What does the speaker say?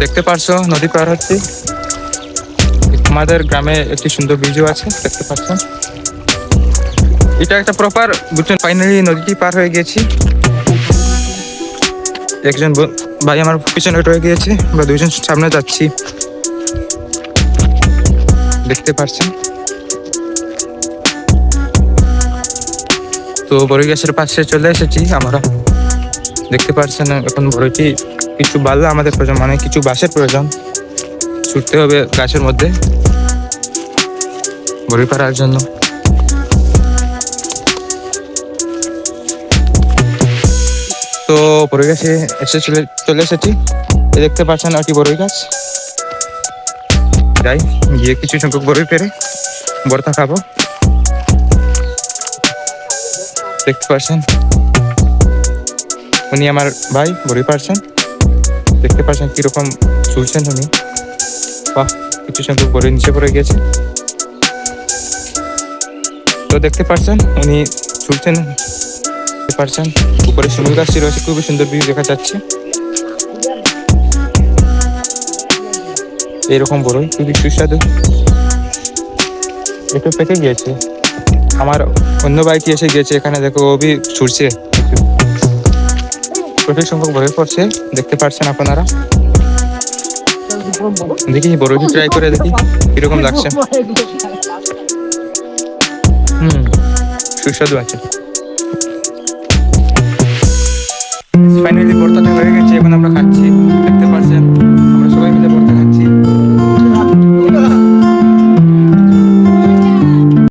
দেখতে পারছো নদী পার হচ্ছে। আমাদের গ্রামে একটি সুন্দর ব্রিজও আছে, দেখতে পাচ্ছ। এটা একটা প্রপার বুঝছেন, ফাইনালি নদীটি পার হয়ে গেছি। একজন ভাই আমার পিছনে রয়ে গিয়েছে, আমরা দুইজন সামনে যাচ্ছি, দেখতে পাচ্ছেন। তো বড়ই গাছের পাশে চলে এসেছি আমরা, দেখতে পাচ্ছেন। এখন বড়ইটি কিছু বাড়লে আমাদের প্রয়োজন, মানে কিছু বাঁশের প্রয়োজন, ছুটতে হবে গাছের মধ্যে বড়ি পাড়ার জন্য। তো বড়ই গাছে চলে এসেছি, দেখতে পাচ্ছেন একটি বড়ই গাছ। যাই গিয়ে কিছু সংখ্যক বড়ই পেরে ভর্তা খাবো। দেখতে পাচ্ছেন উনি আমার ভাই বড়ি পারছেন, দেখতে পাচ্ছেন কিরকম চুলছেন উনি। বাহ, কিছু সংখ্যক বড়ি নিচে পড়ে গিয়েছে। তো দেখতে পাচ্ছেন উনি চুলছেন, দেখতে পাচ্ছেন উপরে শিমুল গাছটি রয়েছে, খুবই সুন্দর ভিউ দেখা যাচ্ছে। এরকম বড়ই খুবই সুস্বাদু। একটু পেকে গিয়েছে, আমার অন্য বাইক এসে গিয়েছে এখানে, দেখো ও বি ছুটছে, প্রচুর সংখ্যক বড়ই পড়ছে, দেখতে পাচ্ছেন আপনারা। দেখি বড়ইটি ট্রাই করে দেখি কিরকম লাগছে। সুস্বাদু আছে। ফাইনালি ভর্তাটা হয়ে গেছে, এখন আমরা খাচ্ছি।